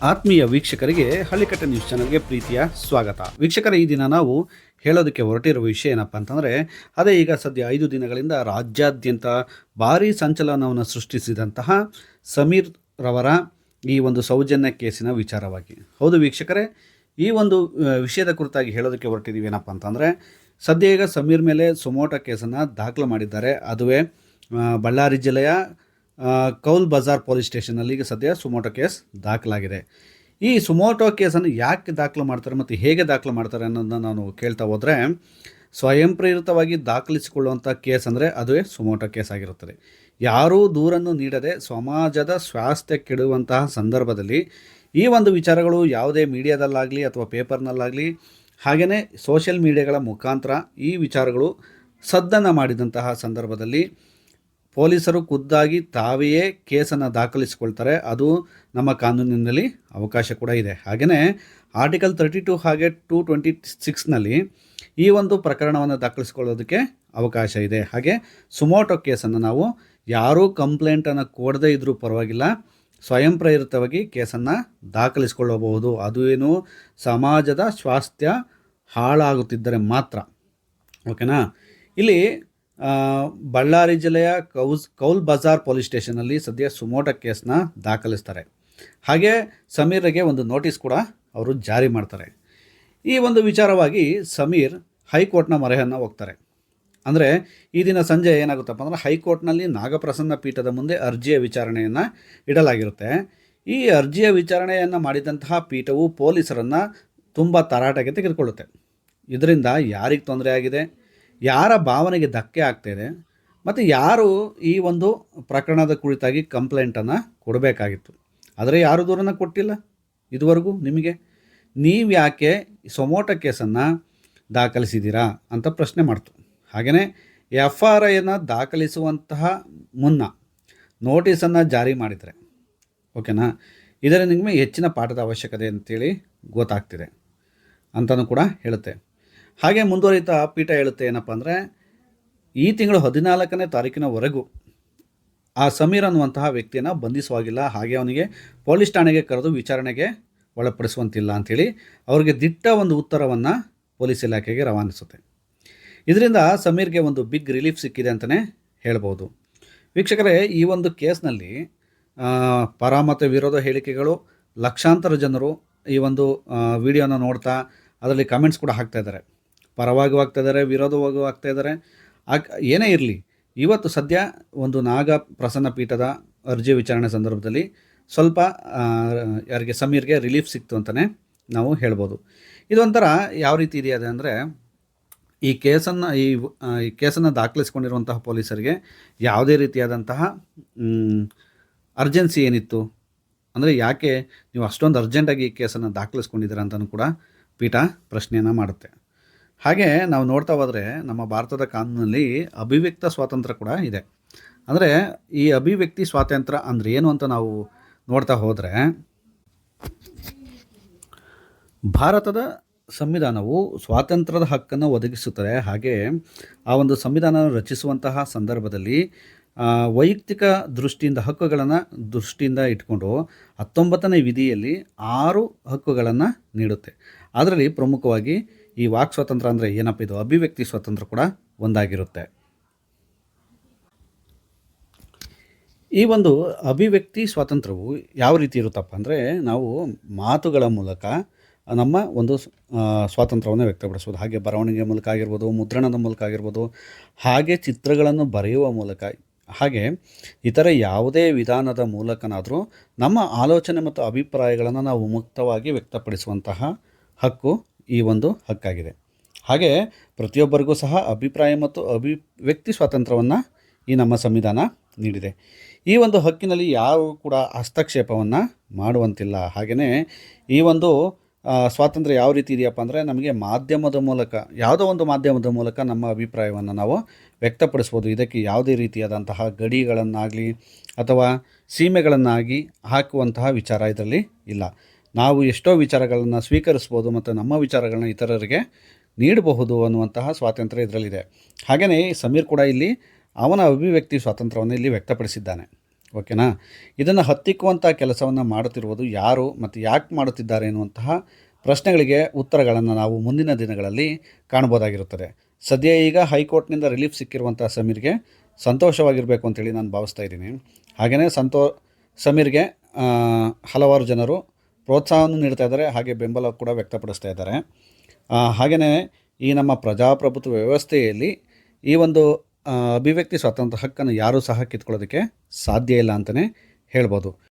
ಆತ್ಮೀಯ ವೀಕ್ಷಕರಿಗೆ ಹಳ್ಳಿಕಟ್ಟೆ ನ್ಯೂಸ್ ಚಾನಲ್ಗೆ ಪ್ರೀತಿಯ ಸ್ವಾಗತ. ವೀಕ್ಷಕರ, ಈ ದಿನ ನಾವು ಹೇಳೋದಕ್ಕೆ ಹೊರಟಿರುವ ವಿಷಯ ಏನಪ್ಪ ಅಂತಂದರೆ, ಅದೇ ಈಗ ಸದ್ಯ 5 ದಿನಗಳಿಂದ ರಾಜ್ಯಾದ್ಯಂತ ಭಾರೀ ಸಂಚಲನವನ್ನು ಸೃಷ್ಟಿಸಿದಂತಹ ಸಮೀರ್ ರವರ ಈ ಒಂದು ಸೌಜನ್ಯ ಕೇಸಿನ ವಿಚಾರವಾಗಿ. ಹೌದು ವೀಕ್ಷಕರೇ, ಈ ಒಂದು ವಿಷಯದ ಕುರಿತಾಗಿ ಹೇಳೋದಕ್ಕೆ ಹೊರಟಿದ್ದೀವಿ. ಏನಪ್ಪ ಅಂತಂದರೆ, ಸದ್ಯ ಈಗ ಸಮೀರ್ ಮೇಲೆ ಸುಮೋಟೋ ಕೇಸನ್ನು ದಾಖಲು ಮಾಡಿದ್ದಾರೆ. ಅದುವೇ ಬಳ್ಳಾರಿ ಜಿಲ್ಲೆಯ ಕೌಲ್ ಬಜಾರ್ ಪೊಲೀಸ್ ಸ್ಟೇಷನಲ್ಲಿ ಈಗ ಸದ್ಯ ಸುಮೋಟೋ ಕೇಸ್ ದಾಖಲಾಗಿದೆ. ಈ ಸುಮೋಟೋ ಕೇಸನ್ನು ಯಾಕೆ ದಾಖಲು ಮಾಡ್ತಾರೆ ಮತ್ತು ಹೇಗೆ ದಾಖಲು ಮಾಡ್ತಾರೆ ಅನ್ನೋದನ್ನ ನಾನು ಕೇಳ್ತಾ ಹೋದರೆ, ಸ್ವಯಂ ಪ್ರೇರಿತವಾಗಿ ದಾಖಲಿಸಿಕೊಳ್ಳುವಂಥ ಕೇಸ್ ಅಂದರೆ ಅದುವೇ ಸುಮೋಟೋ ಕೇಸ್ ಆಗಿರುತ್ತದೆ. ಯಾರೂ ದೂರನ್ನು ನೀಡದೆ ಸಮಾಜದ ಸ್ವಾಸ್ಥ್ಯ ಕೆಡುವಂತಹ ಸಂದರ್ಭದಲ್ಲಿ ಈ ಒಂದು ವಿಚಾರಗಳು ಯಾವುದೇ ಮೀಡಿಯಾದಲ್ಲಾಗಲಿ ಅಥವಾ ಪೇಪರ್ನಲ್ಲಾಗಲಿ, ಹಾಗೆಯೇ ಸೋಷಿಯಲ್ ಮೀಡಿಯಾಗಳ ಮುಖಾಂತರ ಈ ವಿಚಾರಗಳು ಸದ್ದನ್ನು ಮಾಡಿದಂತಹ ಸಂದರ್ಭದಲ್ಲಿ ಪೊಲೀಸರು ಖುದ್ದಾಗಿ ತಾವೇ ಕೇಸನ್ನು ದಾಖಲಿಸಿಕೊಳ್ತಾರೆ. ಅದು ನಮ್ಮ ಕಾನೂನಿನಲ್ಲಿ ಅವಕಾಶ ಕೂಡ ಇದೆ. ಹಾಗೆಯೇ ಆರ್ಟಿಕಲ್ 32 ಹಾಗೆ 226ನಲ್ಲಿ ಈ ಒಂದು ಪ್ರಕರಣವನ್ನು ದಾಖಲಿಸಿಕೊಳ್ಳೋದಕ್ಕೆ ಅವಕಾಶ ಇದೆ. ಹಾಗೆ ಸುಮೋಟೋ ಕೇಸನ್ನು ನಾವು ಯಾರೂ ಕಂಪ್ಲೇಂಟನ್ನು ಕೊಡದೇ ಇದ್ದರೂ ಪರವಾಗಿಲ್ಲ, ಸ್ವಯಂ ಪ್ರೇರಿತವಾಗಿ ಕೇಸನ್ನು ದಾಖಲಿಸಿಕೊಳ್ಳಬಹುದು. ಅದು ಏನು, ಸಮಾಜದ ಸ್ವಾಸ್ಥ್ಯ ಹಾಳಾಗುತ್ತಿದ್ದರೆ ಮಾತ್ರ. ಓಕೆನಾ. ಇಲ್ಲಿ ಬಳ್ಳಾರಿ ಜಿಲ್ಲೆಯ ಕೌಲ್ ಬಜಾರ್ ಪೊಲೀಸ್ ಸ್ಟೇಷನಲ್ಲಿ ಸದ್ಯ ಸುಮೋಟೋ ಕೇಸನ್ನ ದಾಖಲಿಸ್ತಾರೆ. ಹಾಗೆ ಸಮೀರ್ಗೆ ಒಂದು ನೋಟಿಸ್ ಕೂಡ ಅವರು ಜಾರಿ ಮಾಡ್ತಾರೆ. ಈ ಒಂದು ವಿಚಾರವಾಗಿ ಸಮೀರ್ ಹೈಕೋರ್ಟ್ನ ಮೊರೆಯನ್ನು ಹೋಗ್ತಾರೆ. ಅಂದರೆ ಈ ದಿನ ಸಂಜೆ ಏನಾಗುತ್ತಪ್ಪ ಅಂದರೆ, ಹೈಕೋರ್ಟ್ನಲ್ಲಿ ನಾಗಪ್ರಸನ್ನ ಪೀಠದ ಮುಂದೆ ಅರ್ಜಿಯ ವಿಚಾರಣೆಯನ್ನು ಇಡಲಾಗಿರುತ್ತೆ. ಈ ಅರ್ಜಿಯ ವಿಚಾರಣೆಯನ್ನು ಮಾಡಿದಂತಹ ಪೀಠವು ಪೊಲೀಸರನ್ನು ತುಂಬ ತರಾಟೆಗೆ ತೆಗೆದುಕೊಳ್ಳುತ್ತೆ. ಇದರಿಂದ ಯಾರಿಗೆ ತೊಂದರೆ ಆಗಿದೆ, ಯಾರ ಭಾವನೆಗೆ ಧಕ್ಕೆ ಆಗ್ತಾಯಿದೆ, ಮತ್ತು ಯಾರು ಈ ಒಂದು ಪ್ರಕರಣದ ಕುರಿತಾಗಿ ಕಂಪ್ಲೇಂಟನ್ನು ಕೊಡಬೇಕಾಗಿತ್ತು, ಆದರೆ ಯಾರು ದೂರನ್ನು ಕೊಟ್ಟಿಲ್ಲ ಇದುವರೆಗೂ. ನಿಮಗೆ ನೀವು ಯಾಕೆ ಸುಮೋಟೋ ಕೇಸನ್ನು ದಾಖಲಿಸಿದ್ದೀರಾ ಅಂತ ಪ್ರಶ್ನೆ ಮಾಡ್ತು. ಹಾಗೆಯೇ FRIಯನ್ನು ದಾಖಲಿಸುವಂತಹ ಮುನ್ನ ನೋಟಿಸನ್ನು ಜಾರಿ ಮಾಡಿದರೆ ಓಕೆನಾ, ಇದರಿಂದ ನಿಮಗೆ ಹೆಚ್ಚಿನ ಪಾಠದ ಅವಶ್ಯಕತೆ ಅಂತೇಳಿ ಗೊತ್ತಾಗ್ತಿದೆ ಅಂತಲೂ ಕೂಡ ಹೇಳುತ್ತೆ. ಹಾಗೆ ಮುಂದುವರಿತಾ ಪೀಠ ಹೇಳುತ್ತೆ ಏನಪ್ಪ ಅಂದರೆ, ಈ ತಿಂಗಳು 14ನೇ ತಾರೀಕಿನವರೆಗೂ ಆ ಸಮೀರ್ ಅನ್ನುವಂತಹ ವ್ಯಕ್ತಿಯನ್ನು ಬಂಧಿಸುವಾಗಿಲ್ಲ, ಹಾಗೆ ಅವನಿಗೆ ಪೊಲೀಸ್ ಠಾಣೆಗೆ ಕರೆದು ವಿಚಾರಣೆಗೆ ಒಳಪಡಿಸುವಂತಿಲ್ಲ ಅಂಥೇಳಿ ಅವರಿಗೆ ದಿಟ್ಟ ಒಂದು ಉತ್ತರವನ್ನು ಪೊಲೀಸ್ ಇಲಾಖೆಗೆ ರವಾನಿಸುತ್ತೆ. ಇದರಿಂದ ಸಮೀರ್ಗೆ ಒಂದು ಬಿಗ್ ರಿಲೀಫ್ ಸಿಕ್ಕಿದೆ ಅಂತಲೇ ಹೇಳ್ಬೋದು. ವೀಕ್ಷಕರೇ, ಈ ಒಂದು ಕೇಸ್ನಲ್ಲಿ ಪರ ಮತ್ತು ವಿರೋಧ ಹೇಳಿಕೆಗಳು, ಲಕ್ಷಾಂತರ ಜನರು ಈ ಒಂದು ವಿಡಿಯೋನ ನೋಡ್ತಾ ಅದರಲ್ಲಿ ಕಮೆಂಟ್ಸ್ ಕೂಡ ಹಾಕ್ತಾಯಿದ್ದಾರೆ. ಪರವಾಗಿ ಆಗ್ತಾಯಿದ್ದಾರೆ, ವಿರೋಧವಾಗಿ ಆಗ್ತಾಯಿದ್ದಾರೆ. ಏನೇ ಇರಲಿ, ಇವತ್ತು ಸದ್ಯ ಒಂದು ನಾಗ ಪ್ರಸನ್ನ ಪೀಠದ ಅರ್ಜಿ ವಿಚಾರಣೆ ಸಂದರ್ಭದಲ್ಲಿ ಸ್ವಲ್ಪ ಯಾರಿಗೆ ಸಮೀರ್ಗೆ ರಿಲೀಫ್ ಸಿಕ್ತು ಅಂತಲೇ ನಾವು ಹೇಳ್ಬೋದು. ಇದೊಂಥರ ಯಾವ ರೀತಿ ಇದೆ ಅಂದರೆ, ಈ ಕೇಸನ್ನು ದಾಖಲಿಸಿಕೊಂಡಿರುವಂತಹ ಪೊಲೀಸರಿಗೆ ಯಾವುದೇ ರೀತಿಯಾದಂತಹ ಅರ್ಜೆನ್ಸಿ ಏನಿತ್ತು ಅಂದರೆ, ಯಾಕೆ ನೀವು ಅಷ್ಟೊಂದು ಅರ್ಜೆಂಟಾಗಿ ಈ ಕೇಸನ್ನು ದಾಖಲಿಸ್ಕೊಂಡಿದ್ದೀರಾ ಅಂತಲೂ ಕೂಡ ಪೀಠ ಪ್ರಶ್ನೆಯನ್ನು ಮಾಡುತ್ತೆ. ಹಾಗೆ ನಾವು ನೋಡ್ತಾ ಹೋದರೆ ನಮ್ಮ ಭಾರತದ ಕಾನೂನಲ್ಲಿ ಅಭಿವ್ಯಕ್ತ ಸ್ವಾತಂತ್ರ್ಯ ಕೂಡ ಇದೆ. ಅಂದರೆ ಈ ಅಭಿವ್ಯಕ್ತಿ ಸ್ವಾತಂತ್ರ್ಯ ಅಂದರೆ ಏನು ಅಂತ ನಾವು ನೋಡ್ತಾ ಹೋದರೆ, ಭಾರತದ ಸಂವಿಧಾನವು ಸ್ವಾತಂತ್ರ್ಯದ ಹಕ್ಕನ್ನು ಒದಗಿಸುತ್ತದೆ. ಹಾಗೆ ಆ ಒಂದು ಸಂವಿಧಾನ ರಚಿಸುವಂತಹ ಸಂದರ್ಭದಲ್ಲಿ ವೈಯಕ್ತಿಕ ದೃಷ್ಟಿಯಿಂದ ಇಟ್ಕೊಂಡು 19ನೇ ವಿಧಿಯಲ್ಲಿ 6 ಹಕ್ಕುಗಳನ್ನು ನೀಡುತ್ತೆ. ಅದರಲ್ಲಿ ಪ್ರಮುಖವಾಗಿ ಈ ವಾಕ್ ಸ್ವಾತಂತ್ರ್ಯ ಅಂದರೆ ಏನಪ್ಪ, ಇದು ಅಭಿವ್ಯಕ್ತಿ ಸ್ವಾತಂತ್ರ್ಯ ಕೂಡ ಒಂದಾಗಿರುತ್ತೆ. ಈ ಒಂದು ಅಭಿವ್ಯಕ್ತಿ ಸ್ವಾತಂತ್ರ್ಯವು ಯಾವ ರೀತಿ ಇರುತ್ತಪ್ಪ ಅಂದರೆ, ನಾವು ಮಾತುಗಳ ಮೂಲಕ ನಮ್ಮ ಒಂದು ಸ್ವಾತಂತ್ರ್ಯವನ್ನು ವ್ಯಕ್ತಪಡಿಸ್ಬೋದು. ಹಾಗೆ ಬರವಣಿಗೆ ಮೂಲಕ ಆಗಿರ್ಬೋದು, ಮುದ್ರಣದ ಮೂಲಕ ಆಗಿರ್ಬೋದು, ಹಾಗೆ ಚಿತ್ರಗಳನ್ನು ಬರೆಯುವ ಮೂಲಕ, ಹಾಗೆ ಇತರ ಯಾವುದೇ ವಿಧಾನದ ಮೂಲಕನಾದರೂ ನಮ್ಮ ಆಲೋಚನೆ ಮತ್ತು ಅಭಿಪ್ರಾಯಗಳನ್ನು ನಾವು ಮುಕ್ತವಾಗಿ ವ್ಯಕ್ತಪಡಿಸುವಂತಹ ಹಕ್ಕು ಈ ಒಂದು ಹಕ್ಕಾಗಿದೆ. ಹಾಗೆ ಪ್ರತಿಯೊಬ್ಬರಿಗೂ ಸಹ ಅಭಿಪ್ರಾಯ ಮತ್ತು ಅಭಿವ್ಯಕ್ತಿ ಸ್ವಾತಂತ್ರ್ಯವನ್ನು ಈ ನಮ್ಮ ಸಂವಿಧಾನ ನೀಡಿದೆ. ಈ ಒಂದು ಹಕ್ಕಿನಲ್ಲಿ ಯಾರೂ ಕೂಡ ಹಸ್ತಕ್ಷೇಪವನ್ನು ಮಾಡುವಂತಿಲ್ಲ. ಹಾಗೆಯೇ ಈ ಒಂದು ಸ್ವಾತಂತ್ರ್ಯ ಯಾವ ರೀತಿ ಇದೆಯಪ್ಪ ಅಂದರೆ, ನಮಗೆ ಮಾಧ್ಯಮದ ಮೂಲಕ, ಯಾವುದೋ ಒಂದು ಮಾಧ್ಯಮದ ಮೂಲಕ ನಮ್ಮ ಅಭಿಪ್ರಾಯವನ್ನು ನಾವು ವ್ಯಕ್ತಪಡಿಸ್ಬೋದು. ಇದಕ್ಕೆ ಯಾವುದೇ ರೀತಿಯಾದಂತಹ ಗಡಿಗಳನ್ನಾಗಲಿ ಅಥವಾ ಸೀಮೆಗಳನ್ನಾಗಿ ಹಾಕುವಂತಹ ವಿಚಾರ ಇದರಲ್ಲಿ ಇಲ್ಲ. ನಾವು ಎಷ್ಟೋ ವಿಚಾರಗಳನ್ನು ಸ್ವೀಕರಿಸ್ಬೋದು ಮತ್ತು ನಮ್ಮ ವಿಚಾರಗಳನ್ನ ಇತರರಿಗೆ ನೀಡಬಹುದು ಅನ್ನುವಂತಹ ಸ್ವಾತಂತ್ರ್ಯ ಇದರಲ್ಲಿದೆ. ಹಾಗೆಯೇ ಸಮೀರ್ ಕೂಡ ಇಲ್ಲಿ ಅವನ ಅಭಿವ್ಯಕ್ತಿ ಸ್ವಾತಂತ್ರ್ಯವನ್ನು ಇಲ್ಲಿ ವ್ಯಕ್ತಪಡಿಸಿದ್ದಾನೆ. ಓಕೆನಾ? ಇದನ್ನು ಹತ್ತಿಕ್ಕುವಂಥ ಕೆಲಸವನ್ನು ಮಾಡುತ್ತಿರುವುದು ಯಾರು ಮತ್ತು ಯಾಕೆ ಮಾಡುತ್ತಿದ್ದಾರೆ ಎನ್ನುವಂತಹ ಪ್ರಶ್ನೆಗಳಿಗೆ ಉತ್ತರಗಳನ್ನು ನಾವು ಮುಂದಿನ ದಿನಗಳಲ್ಲಿ ಕಾಣ್ಬೋದಾಗಿರುತ್ತದೆ. ಸದ್ಯ ಈಗ ಹೈಕೋರ್ಟ್ನಿಂದ ರಿಲೀಫ್ ಸಿಕ್ಕಿರುವಂಥ ಸಮೀರ್ಗೆ ಸಂತೋಷವಾಗಿರಬೇಕು ಅಂತೇಳಿ ನಾನು ಭಾವಿಸ್ತಾ ಇದ್ದೀನಿ. ಹಾಗೆಯೇ ಸಮೀರ್ಗೆ ಹಲವಾರು ಜನರು ಪ್ರೋತ್ಸಾಹವನ್ನು ನೀಡ್ತಾ ಇದ್ದಾರೆ, ಹಾಗೆ ಬೆಂಬಲ ಕೂಡ ವ್ಯಕ್ತಪಡಿಸ್ತಾ ಇದ್ದಾರೆ. ಹಾಗೆಯೇ ಈ ನಮ್ಮ ಪ್ರಜಾಪ್ರಭುತ್ವ ವ್ಯವಸ್ಥೆಯಲ್ಲಿ ಈ ಒಂದು ಅಭಿವ್ಯಕ್ತಿ ಸ್ವಾತಂತ್ರ್ಯ ಹಕ್ಕನ್ನು ಯಾರೂ ಸಹ ಕಿತ್ಕೊಳ್ಳೋದಕ್ಕೆ ಸಾಧ್ಯ ಇಲ್ಲ ಅಂತಲೇ ಹೇಳ್ಬೋದು.